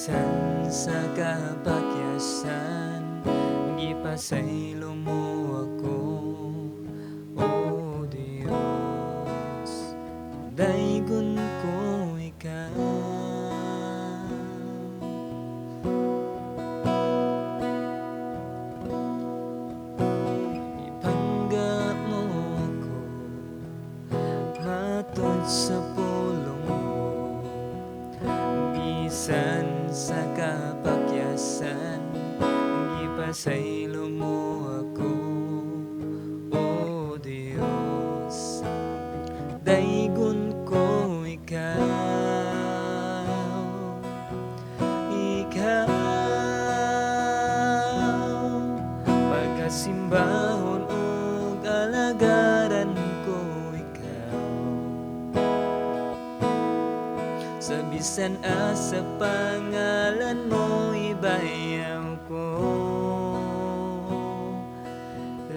Bisan sa kapakyasan, gipasaylo mo ako, O Diyos. Daygon ko ikaw, ipangga mo ako, matod sa pulong mo. Bisan sa kapakyasan, gipasaylo mo ako, O Diyos. Daygon ko ikaw, pagkasimbahon ug alagaran ko ikaw. Sa bisan asa pangalan mo ibayaw ko,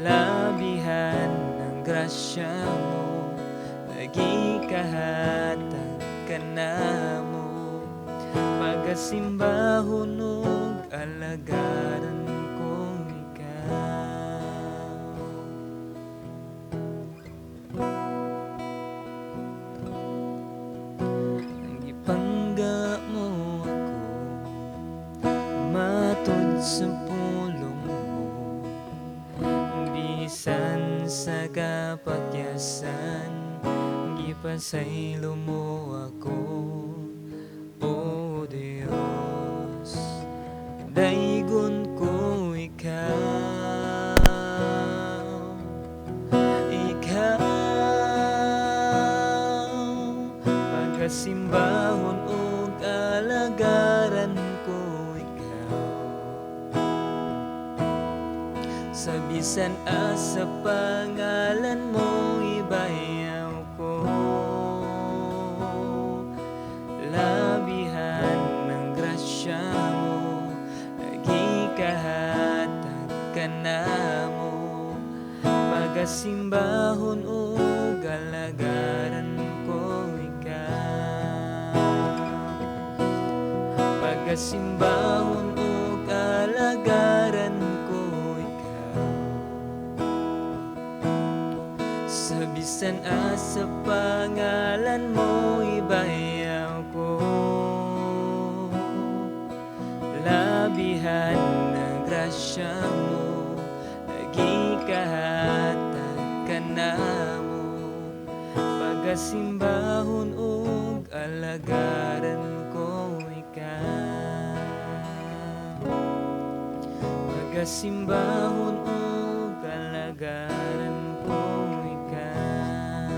labihan ng grasya mo, nagikahatag ka na mo. Pagkasimbahon ug alagaran ko ikaw. Ang ipangga mo ako, matod sa pulong mo. Bisan sa kapakyasan, gipasaylo mo ako, O Diyos. Daygon ko ikaw, pagkasimbahon ug alagaran ko ikaw. Sa bisan asa pangalan mo ibayaw ko, labihan ng grasya mo, nagikahatag ka na mo. Pagkasimbahon ug alagaran ko ikaw, pagkasimbahon ug alagaran ko ikaw. Sa bisan asa pangalan mo ibayaw ko, labihan ng grasya mo, nagikahatag ka na mo. Pagkasimbahon ug alagaran ko ikaw, pagkasimbahon ug alagaran ko ikaw,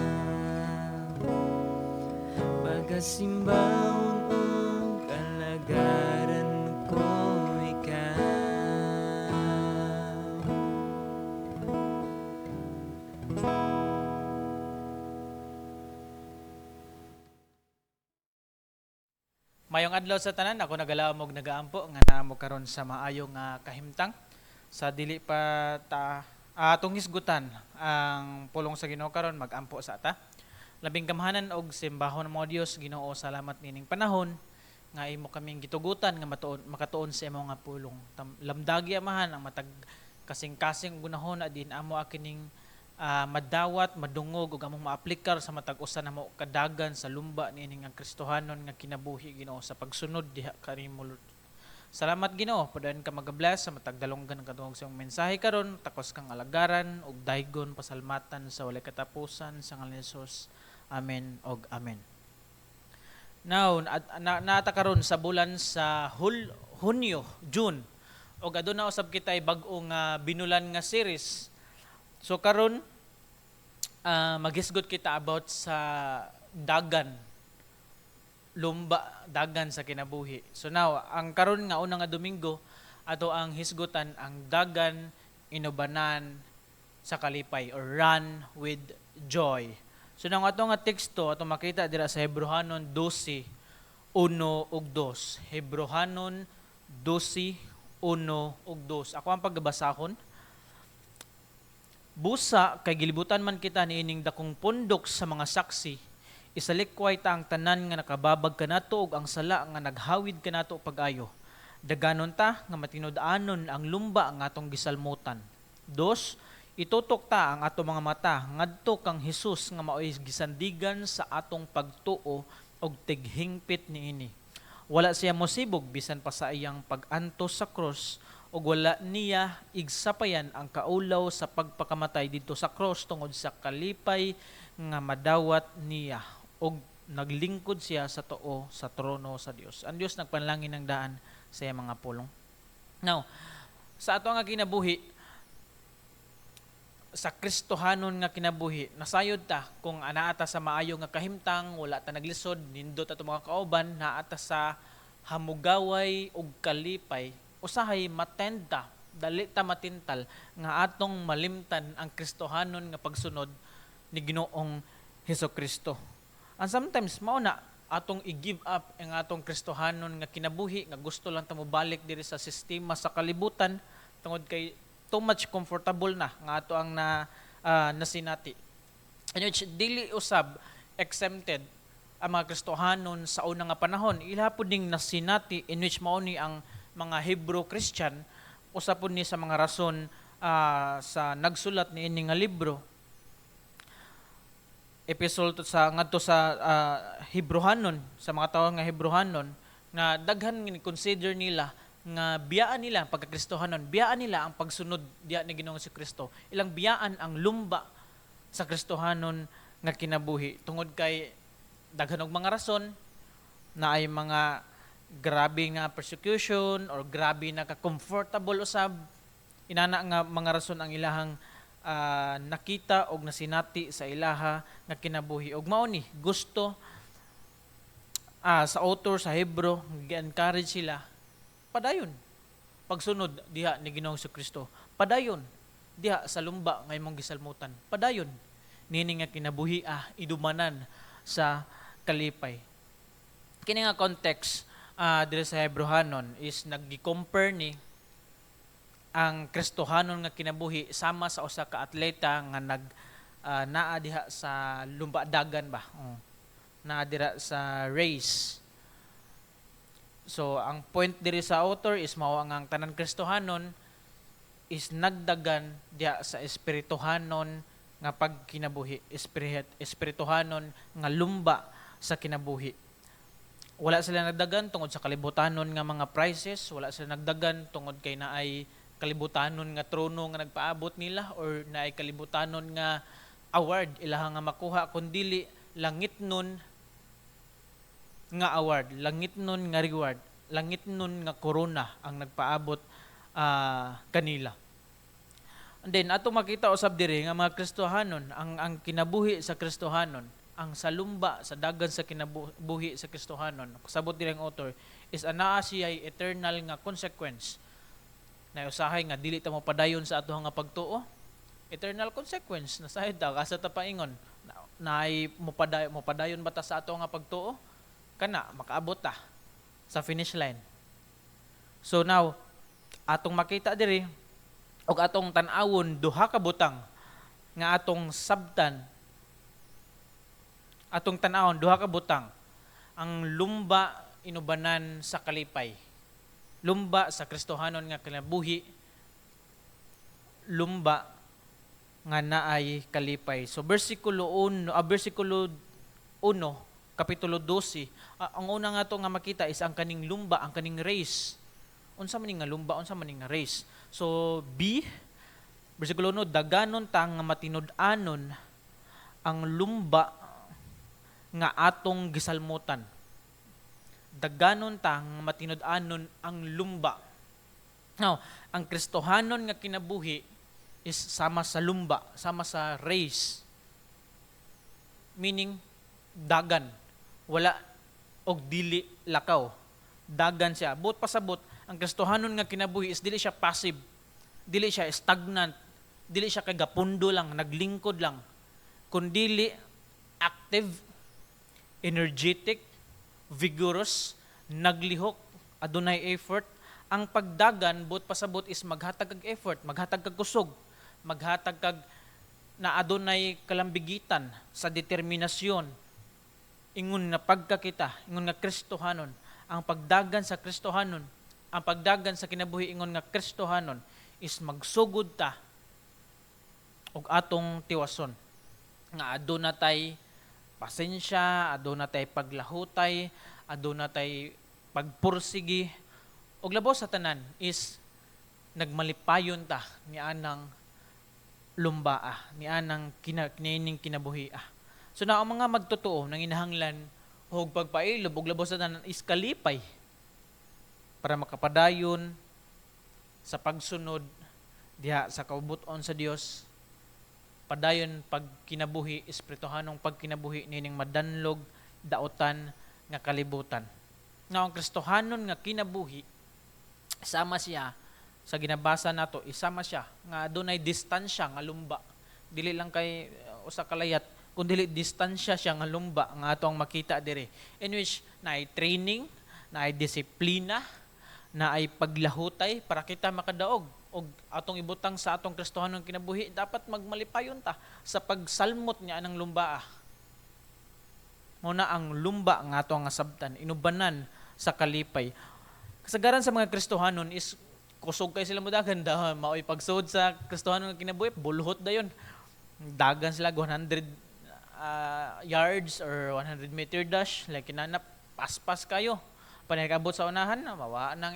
pagkasimbahon ug alagaran ko ikaw. Mayong adlaw sa tanan, ako nagalaomog nagaampo nga naamo karon sa maayong kahimtang sa dili pa ta atong hisgutan ang pulong sa Ginoo karon magampo sa ata. Labing gamhanan og simbahon mo Dios, Ginoo, salamat nining panahon nga imo kaming gitugutan nga makatuon sa imo nga pulong. Lamdagi amahan ang matag kasing-kasing gunahon adin amo akining madawat, madungog ug among maaplikar sa matag usa namo kadagan sa lumba niini nga Kristohanon nga kinabuhi, Ginoo, sa pagsunod diha kanimo. Salamat, Ginoo, padayon ka mag-bless sa matag dalonggan kadtong sa imong mensahe karon, takos kang alagaran ug daygon pasalmatan sa walay katapusan sa ngalan ni Jesus. Amen og amen. Now, naata karon sa bulan sa Hunyo, June. Og aduna usab kitay bag-ong binulan nga series. So karon maghisgot kita about sa dagan, lumba, dagan sa kinabuhi. So now, ang karon nga una nga Domingo ato ang hisgutan ang dagan inubanan sa kalipay or run with joy. So nang ato nga teksto ato makita dira sa Hebrehanon 12:1 ug 2. Hebrehanon 12:1 ug 2. Ako ang pagbasahon. Busa kay gilibutan man kita niining dakong pundok sa mga saksi, Isalikway ta ang tanan nga nakababag kanato ug ang sala nga naghawid kanato pag-ayo. Daganon ta nga matinud-anon ang lumba nga atong gisalmutan. Dos, itutok ta ang atong mga mata ngadto kang Hesus nga mao'y gisandigan sa atong pagtuo og tighingpit niini. Wala siya mosibog bisan pa sa iyang pag-antos sa cross ug wala niya igsapayan ang kaulaw sa pagpakamatay didto sa cross tungod sa kalipay nga madawat niya ug naglingkod siya sa tuo sa trono sa Dios. Ang Dios nagpanlangin ng daan sa iyang mga pulong. Now, sa ato nga kinabuhi, sa Kristohanon nga kinabuhi, nasayod ta kung anaata sa maayo nga kahimtang, wala ta naglisod, nindot ato mga kauban, naata sa hamugaway ug kalipay, usahay matend ta, dali ta matintal nga atong malimtan ang Kristohanon nga pagsunod ni Ginoong Hesukristo. And sometimes mao na atong i-give up ang atong Kristohanon nga kinabuhi nga gusto lang ta mobalik diri sa sistema sa kalibutan tungod kay too much comfortable na nga ato ang nasinati. And which dili usab exempted ang mga Kristohanon sa una nga panahon. Ilapod ning nasinati in which mao ni ang mga Hebrew Christian usapon ni sa mga rason sa nagsulat ni ini nga libro. Episode sa ngadto sa Hebrehanon, sa mga tawo nga Hebrehanon nga daghan ni consider nila nga biyaan nila ang pagkakristohanon, biyaan nila ang pagsunod diya ni Ginoong si Kristo. Ilang biyaan ang lumba sa Kristohanon nga kinabuhi tungod kay daghan og mga rason na ay mga grabe nga persecution or grabe na ka-comfortable usab. Inana nga mga rason ang ilahang nakita og nasinati sa ilaha nga kinabuhi. Og mao ni gusto sa author sa Hebro gi-encourage sila padayon pagsunod diha ni Ginoong Kristo. Padayon diha sa lumba nga imong gisalmutan. Padayon nini nga kinabuhi idumanan sa kalipay. Kini nga context diri sa Hebrehanon is naggi-compare ni ang Kristohanon nga kinabuhi sama sa usa ka atleta nga naa diha sa lumba dagan ba. Naa diha sa race. So ang point diri sa author is mao ang tanan Kristohanon is nagdagan diha sa espirituhanon nga pagkinabuhi, espirituhanon nga lumba sa kinabuhi. Wala sila nagdagan tungod sa kalibutanon nga mga prizes, wala sila nagdagan tungod kay naay kalibutanon nga trono nga nagpaabot nila or naay kalibutanon nga award ilaha nga makuha kundili langit nun nga award, langit nun nga reward, langit nun nga corona ang nagpaabot kanila. And then ato makita usab diri nga mga Kristohanon ang kinabuhi sa Kristohanon, ang salumba sa dagan sa kinabuhi sa Kristohanon, sabot diri ang author is anaa siya eternal nga consequence na usahay nga dili ta mo padayon sa ato nga pagtuo. Eternal consequence na sahid ta asa ta paingon naay mo padayon ba ta sa ato nga pagtuo kana makaabot ta sa finish line. So now atong makita diri og atong tan-awon duha ka butang nga atong sabtan, atong tan-awon duha ka butang ang lumba inubanan sa kalipay, lumba sa Kristohanon nga kinabuhi, lumba nga naay kalipay. So bersikulo 1, kapitulo 12, ang una nga to nga makita is ang kaning lumba, ang kaning race. Unsa man nga lumba, unsa man nga race. So B, bersikulo 1, daganon ta nga matinud-anon ang lumba nga atong gisalmutan. Daganon ta nga matinud-anon ang lumba. Now, ang Kristohanon nga kinabuhi is sama sa lumba, sama sa race. Meaning dagan, wala og dili lakaw. Dagan siya. Buot pasabot, ang Kristohanon nga kinabuhi is dili siya passive, dili siya stagnant, dili siya kay gapundo lang, naglingkod lang, kundili active, energetic, vigorous, naglihok, adunay effort. Ang pagdagan buot pasabot is maghatag kag effort, maghatag kag kusog, maghatag kag na adunay kalambigitan sa determinasyon ingon nga pagkakita, ingon nga Kristohanon, ang pagdagan sa Kristohanon, ang pagdagan sa kinabuhi ingon nga Kristohanon is magsugod ta og atong tiwason nga aduna tay pasensya, aduna tay paglahutay, aduna tay pagpursigi og labaw sa tanan is nagmalipayon ta ni anang lumbaa, ni anang kinining kinabuhi. So na ang mga magtotoo nang inahanglan og pagpailob og labaw sa tanan is kalipay para makapadayon sa pagsunod diha sa kaubuton sa Dios, padayon pagkinabuhi, espirituhanong pagkinabuhi nining madanlog, daotan nga kalibutan. Nga ang Kristohanon nga kinabuhi, sama siya sa ginabasa nato, isama siya nga adunay distansya nga lumba. Dili lang kay usa ka layat, kundi distansya siya nga lumba nga atong makita diri. In which naay training, naay disiplina, naay paglahutay para kita makadaog og atong ibutang sa atong Kristohanong kinabuhi, dapat magmalipayon ta sa pagsalmot niya anang lumbaa. Muna ang lumba nga ato nga sabtan, inubanan sa kalipay. Kasagaran sa mga Kristohanon is kusog kay sila mudagan dahil maoy pagsud sa Kristohanon nga kinabuhi, bulhot dayon. Dagan sila 100 yards or 100 meter dash, like kinanap paspas kayo. Panagabot sa unahan na mawa nang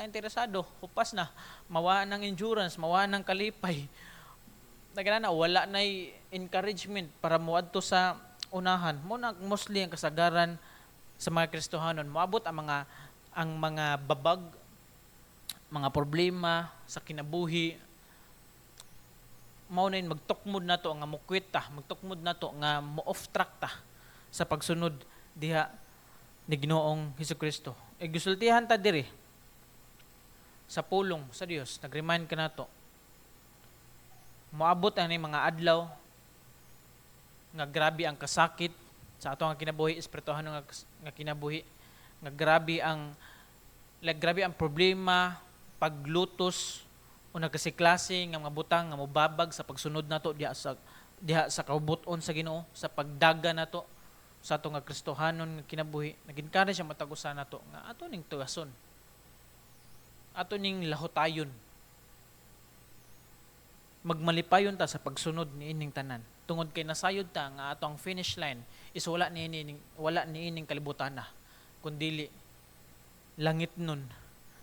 interesado, hupas na, mawa ng endurance, mawa ng kalipay. Nagana wala na encouragement para moadto sa unahan. Muna mostly ang kasagaran sa mga Kristohanon, moabot ang mga babag, mga problema sa kinabuhi. Mao na magtukmod na to nga mukwit ta, magtukmod na to nga mo-off track ta sa pagsunod diha ni Ginoong Hesukristo. E gisultihan ta diri sa pulong sa Dios, nag-remind ka nato. Moabot ani mga adlaw nga grabe ang kasakit sa ato nga kinabuhi, espirituhan nga kinabuhi, nga grabe ang problema, paglutos o nagkasiklase nga mga butang nga mobabag sa pagsunod nato diha sa kaubuton sa Ginoo, sa pagdaga nato sa ato nga Kristohanon nga kinabuhi. Nag-encourage siya matagusan nato nga ato ning tugason, ato ning lahutayon, magmalipayon ta sa pagsunod ni ining tanan, tungod kay nasayod ta nga ato ang finish line is wala ni ining kalibutan na, kundili langit nun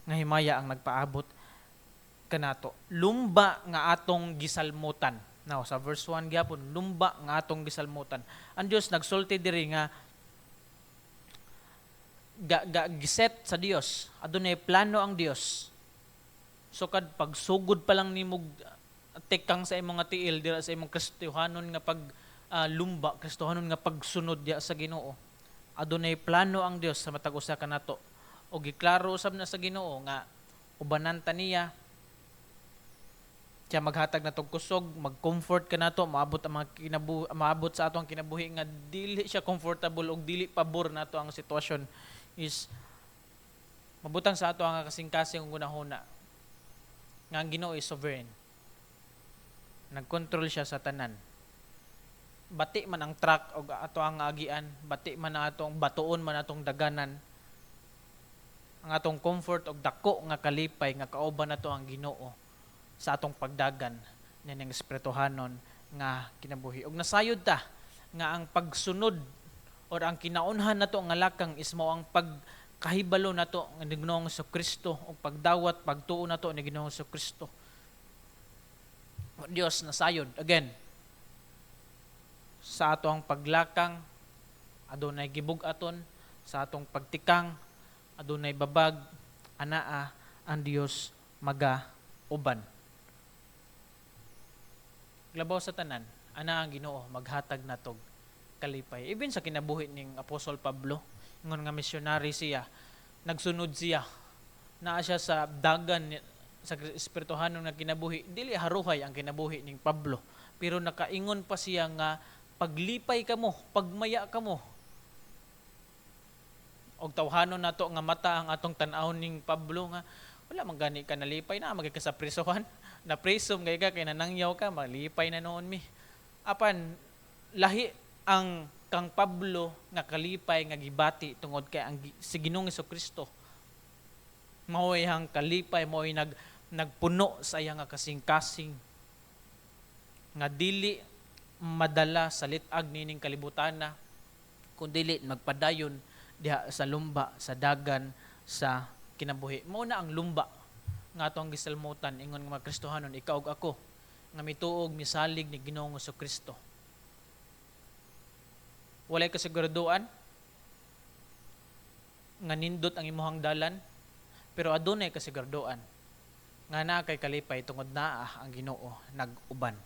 nga himaya ang nagpaabot kanato. Lumba nga atong gisalmutan. Now, sa verse 1 gyapon, lumba nga atong gisalmutan. Ang Dios nagsulti diri nga giset sa Dios, adunay plano ang Dios. So kad pagsugod pa lang nimo tekang sa imong tiil dira sa imong Kristohanon nga pag lumba, Kristohanon nga pagsunod diha sa Ginoo. Adunay plano ang Dios sa matag usa kanato. O giklaro usab na sa Ginoo nga ubanan ta niya, siya maghatag na tong kusog, mag-comfort ka nato, maabot sa ato ang kinabuhi nga dili siya comfortable og dili pabor nato ang sitwasyon, is mabutang sa ato ang kasing-kasing ug gunahuna nga ang Ginoo is sovereign. Nagkontrol siya sa tanan. Bati man ang track og ato ang agian, bati man ang atong batuon man atong daganan, ang atong comfort og dako nga kalipay nga kauban nato ang Ginoo sa atong pagdagan nining espirituhanon nga kinabuhi. Og nasayod ta nga ang pagsunod or ang kinaunhan nato nga lakang is mao ang pagkahibalo nato nga ni Ginoong Hesukristo og pagdawat pagtuo nato ni Ginoong Hesukristo. Dios nasayod again sa ato ang paglakang, adunay gibug-aton sa atong pagtikang, adunay babag, anaa ang Dios maga-uban. Labaw sa tanan, ana ang Ginoo maghatag natog kalipay. Even sa kinabuhi ning Apostol Pablo, ngon nga missionary siya, nagsunod siya, naa siya sa dagan sa espirituhanon nga kinabuhi. Dili haruhay ang kinabuhi ning Pablo, pero nakaingon pa siya nga paglipay kamo, pagmaya kamo. Og tawhanon nato nga mata ang atong tan-awon ning Pablo nga wala man gani ka nalipay na magay ka sa prisohan. Na presom kay nanangyaw ka, malipay na noon mi. Apan lahi ang kang Pablo nga kalipay nga gibati tungod kay si Ginoong Hesukristo mao'y hang kalipay, mao'y nagpuno sa iya nga kasing-kasing nga dili madala sa litag nining kalibutana kundi magpadayon diha sa lumba, sa dagan, sa kinabuhi. Mao na ang lumba nga atong gisalmutan ingon nga mga Kristohanon, ikaw ug ako nga mituog misalig ni Ginoong Hesukristo. Walay kasiguraduan nga nindot ang imuhang dalan, pero adunay kasiguraduan nga naa kay kalipay tungod naa ang Ginoo nag-uban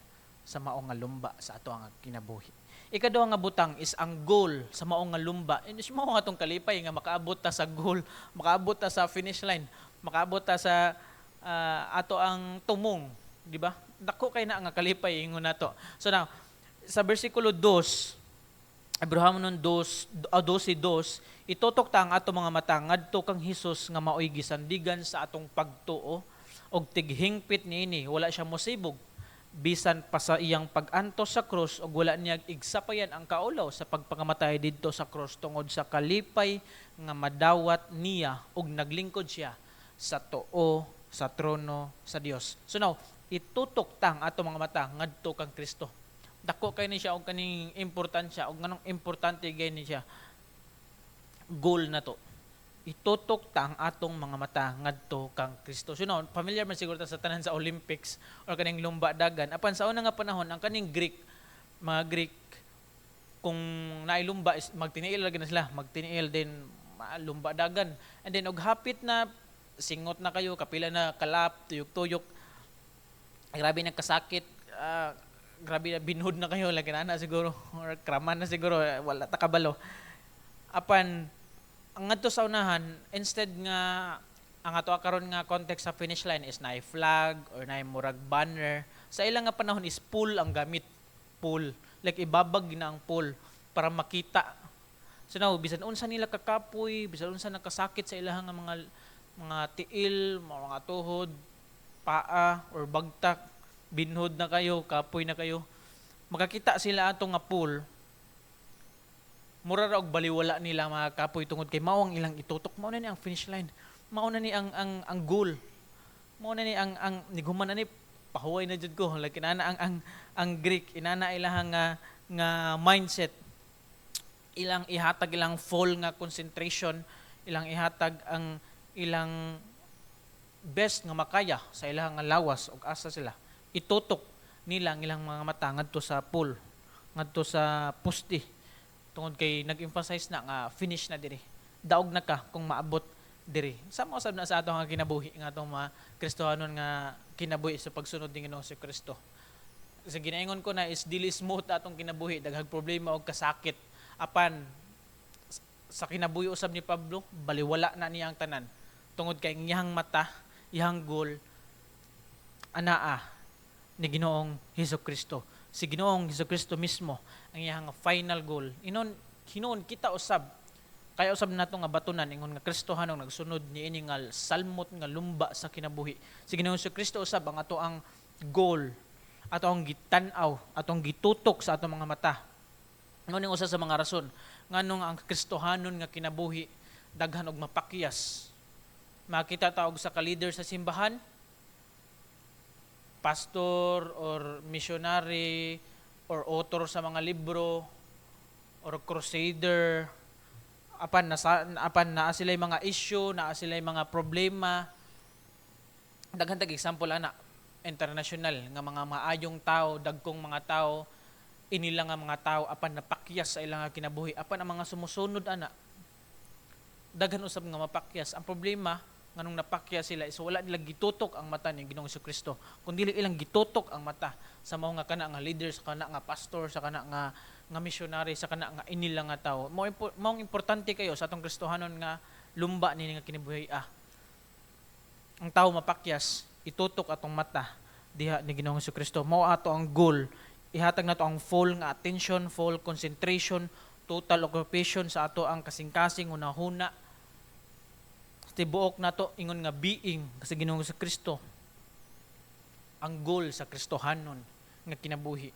sa maong nga lumba sa ato nga kinabuhi. Ikaduha nga butang is ang goal sa maong nga lumba. Is mao nga atong kalipay nga makaabot ta sa goal, makaabot ta sa finish line, makaabot ta sa ato ang tumong, di ba? Dako kay na nga kalipay ingon nato. So now, sa bersikulo 2, Abraham 12:2, itutok ta ang ato mga mata ngadto kang Hesus nga maoy gisandigan sa atong pagtuo og tighingpit niini wala siya mosibog bisan pa sa iyang pag-antos sa krus og wala niya igsapayan ang kaulaw sa pagpangamatay didto sa krus tungod sa kalipay nga madawat niya og naglingkod siya sa tuo sa trono sa Dios. So now, itutok ta ang ato mga mata ngadto kang Kristo. Dako kay ni siya og kaning importansya og nganong importante gay ni siya. Goal na to. Itutok ta ang atong mga mata ngadto kang Kristo. So now, familiar man siguro ta sa tanan sa Olympics or kaning lumba dagan. Apan sa una nga panahon ang kaning mga Greek kung nailumba is magtiniil lagi na sila, magtiniil din lumba dagan. And then og hapit na singot na kayo, kapila na kalap, tuyok-tuyok. Grabe na kasakit. Grabe na binhod na kayo, lagi na siguro, or kraman na siguro, wala ta kabalo. Apan, ang ato sa unahan, instead nga, ang ato karon nga context sa finish line is na flag or na murag banner. Sa ilang nga panahon is pool ang gamit. Pool. Like ibabag na ang pool para makita. So now, bisan unsa nila kakapoy, bisan unsa nakasakit sa ilang nga mga tiil, mga tuhod, paa, or bagtak, binhod na kayo, kapoy na kayo, makakita sila atong nga pool, mura ra og baliwala nila mga kapoy tungod kay mao ang ilang itutok, mao na ni ang finish line, mao na ni ang goal, mao na ni ang niguman na ni pahuway na jud ko, like inana ang Greek, inana ilang nga mindset, ilang ihatag ilang full nga concentration, ilang ihatag ang ilang best nga makaya sa ilang nga lawas ug asa sila itutok nila ang ilang mga mata ngadto sa pool, ngadto sa poste tungod kay nag-emphasize na nga finish na diri, daog na ka kung maabot diri. Sama usab na sa ato nga kinabuhi nga atong mga Kristohanon nga kinabuhi sa pagsunod ni Ginoong Kristo. Sa ginaingon ko na is dili smooth atong kinabuhi, daghang problema og kasakit. Apan sa kinabuhi usab ni Pablo, baliwala na niya ang tanan tungod kay iyang mata, iyang goal anaa ni Ginoong Hesukristo. Si Ginoong Hesukristo mismo ang iyang final goal. Hinon kita usab kaya usab nato nga batunan ingon nga Kristohanong nagsunod niini nga salmot nga lumba sa kinabuhi. Si Ginoong Hesukristo usab ang ato ang goal, ato ang gitan-aw, atong gitutok sa atong mga mata. Ngunit usa sa mga rason nganong ang Kristohanon nga kinabuhi daghan og mapakyas. Makita ta og sa ka-leader sa simbahan, pastor or missionary or author sa mga libro or crusader, apan naa sila mga issue, naa sila mga problema. Daghan tag example ana international nga mga maayong tao, dagkong mga tao, inila nga mga tao apan napakyas sa ilang kinabuhi, apan ang mga sumusunod ana daghan usab nga mapakyas. Ang problema nganong napakya sila is wala nila gitutok ang mata ni Ginoong Hesukristo, kundi ilang gitutok ang mata sa mao nga kana nga leader, sa kana nga pastor, sa kana nga missionary, sa kana nga inila nga tawo. Mao importante kayo sa atong Kristohanon nga lumba ni nga kinabuhi. Ang tawo mapakyas, itutok atong mata diha ni Ginoong Hesukristo. Mao ato ang goal. Ihatag nato ang full nga attention, full concentration, total occupation sa ato ang kasing-kasing hunahuna. Tibuok nato ingon nga being kasi Ginoong Kristo ang goal sa Kristohanon nga kinabuhi,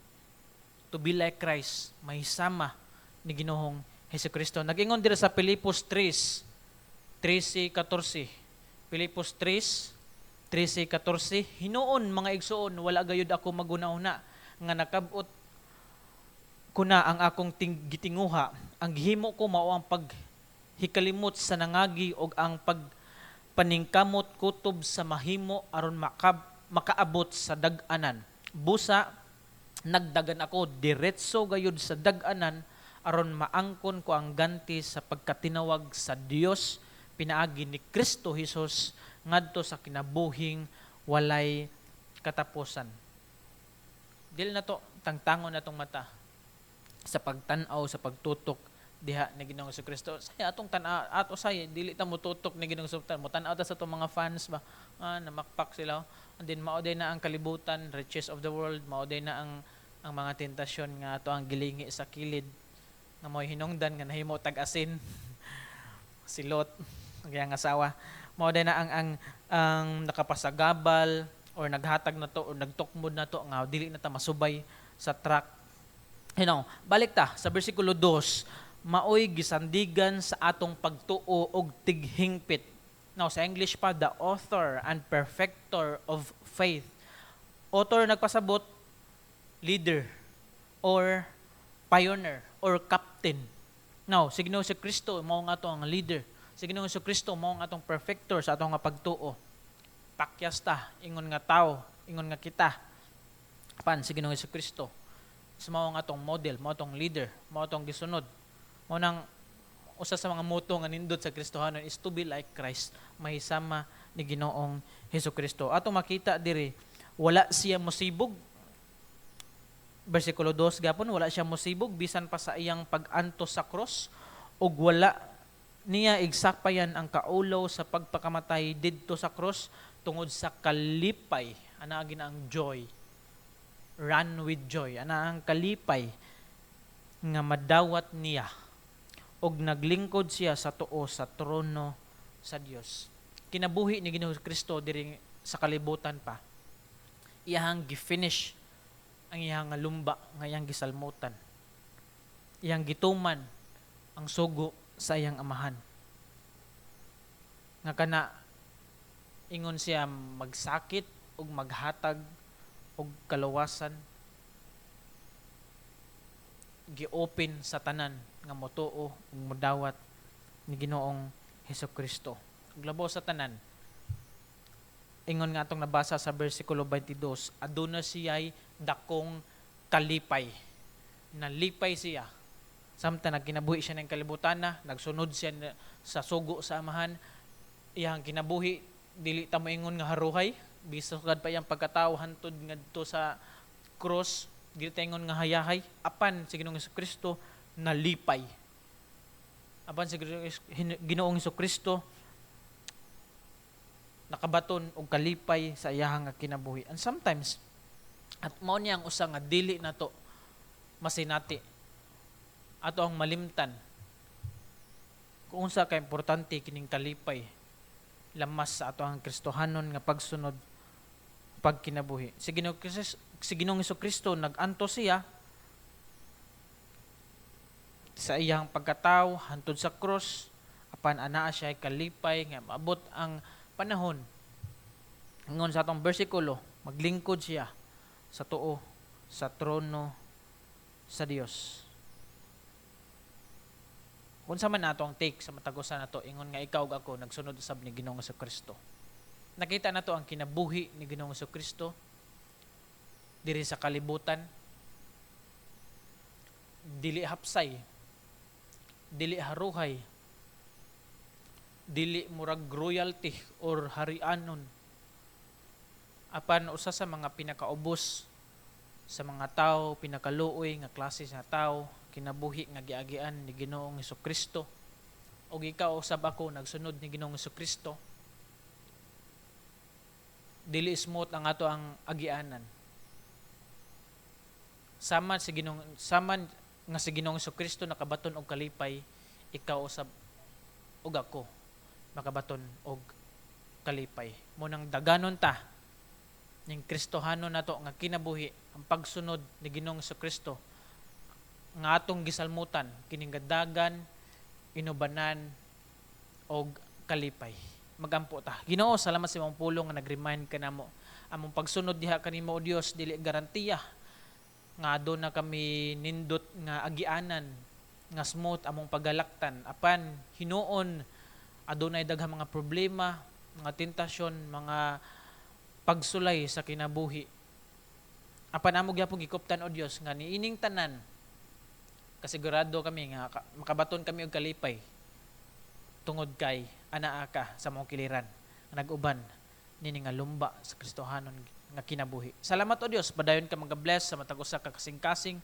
to be like Christ, mahisama ni Ginoong Hesukristo. Nag-ingon dira sa Filipos 3:13-14. Filipos 3:13-14. Hinuon mga igsoon, wala gayud ako maguna-una nga nakabot ko na ang akong gitinguha. Ang gihimo ko mao ang paghikalimot sa nangagi og ang pagpaningkamot kutob sa mahimo aron makaabot sa dag-anan. Busa nagdagan ako diretso gayud sa dag-anan aron maangkon ko ang ganti sa pagkatinawag sa Dios pinaagi ni Kristo Hesus ngadto sa kinabuhing walay katapusan. Dili na to tangtangon natong mata sa pagtan-aw sa pagtutok diha ni Ginoong Hesukristo. Saya atong ato say dili ta mo tutok ni Ginoong Hesukristo. Mo tan-aw ta sa atong mga fans ba namakpak sila. And then mao na ang kalibutan, riches of the world, mao na ang mga tentasyon nga ato ang gilingi sa kilid nga mo'y hinungdan nga nahimo tag-asin si Lot ang iyang asawa. Mao na ang nakapasagabal or naghatag na to or nagtukmod na to nga dili na ta masubay sa track. Balik ta sa bersikulo 2, maoy gisandigan sa atong pagtuo og tighingpit. Now, sa English pa, the author and perfecter of faith. Author nagpasabot, leader, or pioneer, or captain. Now, si Ginoong Hesukristo, mao nga to ang leader. Si Ginoong Hesukristo, mao nga atong perfecter sa atong nga pagtuo. Pakyas ta, ingon nga tao, ingon nga kita. Pan, si Ginoong Hesukristo. Mao nga atong model, mao atong leader, mao atong gisunod. Mao nang usa sa mga moto nga nindot sa Kristohanon is to be like Christ, mahisama ni Ginoong Hesukristo. Ato makita diri, wala siya mosibog. Bersikulo 2 gapon, wala siya mosibog bisan pa sa iyang pag-antos sa cross ug wala niya igsapayan ang kaulaw sa pagpakamatay didto sa cross tungod sa kalipay, ana gina ang joy. Run with joy, ana ang kalipay nga madawat niya og naglingkod siya sa tuo sa trono sa Dios. Kinabuhi ni Ginoong Kristo diri sa kalibutan pa. Iyang gifinish ang iyang lumba nga iyang gisalmutan. Iyang gituman ang sugo sa iyang amahan. Nga kana ingon siya magsakit ug maghatag og kaluwasan gi-open sa tanan nga motuo ug modawat ni Ginoong Hesukristo. Glabo sa tanan. Ingon nga atong nabasa sa bersikulo 22, aduna siya'y dakong kalipay. Nalipay siya. Samtang nagkinabuhi siya ng kalibutan na, nagsunod siya sa sugo sa amahan, iyang kinabuhi, dili ta moingon nga haruhay, bisugad pa iyang pagkatao hantod ngadto sa cross, dili ta ingon nga hayahay, apan si Ginoong Hesukristo nalipay. Apan si Ginoong Hesukristo nakabaton og kalipay sa iyahang kinabuhi. And sometimes at mao niya ang usa nga dili nato masinati ato ang malimtan kung unsa ka importante kining kalipay lamas sa ato ang Kristohanon nga pagsunod pagkinabuhi. Si Ginoong Hesukristo nag-anto siya sa iyang pagkatao hantod sa cross apan anaa siya kalipay nga maabot ang panahon ngon sa atong bersikulo maglingkod siya sa tuo sa trono sa Dios. Unsa man nato ang take sa matagusan nato ingon nga ikaw ug ako nagsunod usab ni Ginoong Hesukristo. Nakita nato ang kinabuhi ni Ginoong Hesukristo diri sa kalibutan, dili hapsay, dili haruhay, dili murag royalty or harianon. Apan usa sa mga pinakaubos sa mga tao, pinakaluoy nga klase sa tao, kinabuhi nga giagian ni Ginoong Hesukristo. Og ikaw usab ako nagsunod ni Ginoong Hesukristo. Dili smooth ang ato ang agianan. Saman nga si Ginoong Hesukristo nakabaton og kalipay, ikaw usab ug ako makabaton og kalipay. Munang daganon ta ning Kristohanon nato nga kinabuhi ang pagsunod ni Ginoong Hesukristo nga atong gisalmutan kining gadagan, inubanan og kalipay. Magampo ta. Ginoo, salamat sa imong pulong nga nag-remind kanamo. Among pagsunod diha kanimo o Dios dili garantiya nga adto na kami nindot nga agianan nga smooth among paggalaktan apan hinuon adunay daghang mga problema, mga tentasyon, mga pagsulay sa kinabuhi. Apan amo gyapon gikuptan o Dios nga niining tanan kasigurado kami nga makabaton kami og kalipay tungod kay anaa ka sa mong kiliran nga nag-uban nini nga lumba sa Kristohanon nga kinabuhi. Salamat o Dios, padayon ka mga-bless sa matag usa ka kasing-kasing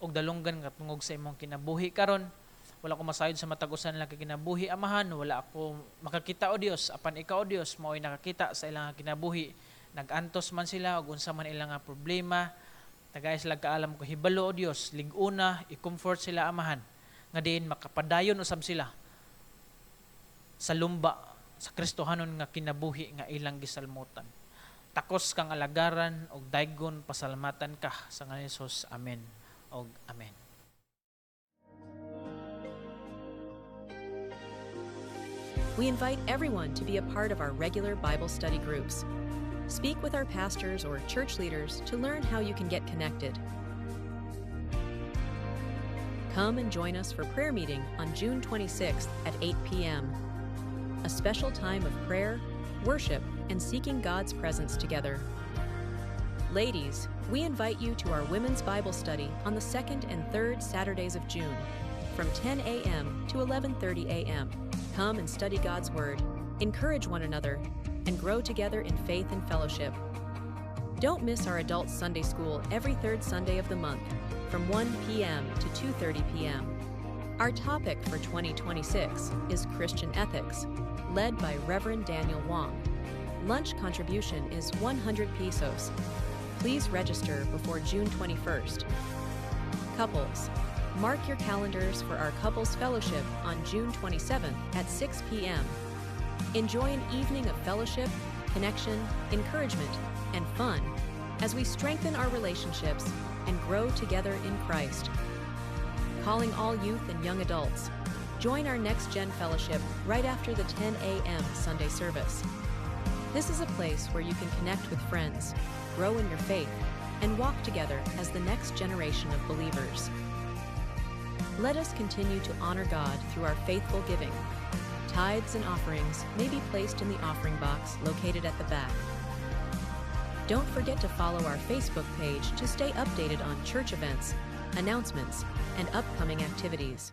og dalunggan nga tungog sa imong kinabuhi karon. Wala ko masayod sa matag usa nila ka kinabuhi amahan, wala ako makakita o Dios apan ikaw o Dios mao'y nakakita sa ilang kinabuhi. Nag-antos man sila og unsa man ilang problema. Tagay sila kaalam ko hibalo o Dios, lig-una i-comfort sila amahan nga diin makapadayon usab sila sa lumba sa Kristohanon nga kinabuhi nga ilang gisalmutan. Takos kang alagaran og daygon pasalamatan ka sa ngalan ni Jesus. Amen og amen. We invite everyone to be a part of our regular Bible study groups. Speak with our pastors or church leaders to learn how you can get connected. Come and join us for prayer meeting on June 26th at 8 p.m. A special time of prayer, worship, and seeking God's presence together. Ladies, we invite you to our Women's Bible Study on the 2nd and 3rd Saturdays of June from 10 a.m. to 11:30 a.m. Come and study God's Word, encourage one another, and grow together in faith and fellowship. Don't miss our Adult Sunday School every third Sunday of the month from 1 p.m. to 2:30 p.m. Our topic for 2026 is Christian Ethics, led by Reverend Daniel Wong. Lunch contribution is 100 pesos. Please register before June 21st. Couples, mark your calendars for our Couples Fellowship on June 27th at 6 p.m. Enjoy an evening of fellowship, connection, encouragement, and fun as we strengthen our relationships and grow together in Christ. Calling all youth and young adults, join our Next Gen Fellowship right after the 10 a.m. Sunday service. This is a place where you can connect with friends, grow in your faith, and walk together as the next generation of believers. Let us continue to honor God through our faithful giving. Tithes and offerings may be placed in the offering box located at the back. Don't forget to follow our Facebook page to stay updated on church events, announcements, and upcoming activities.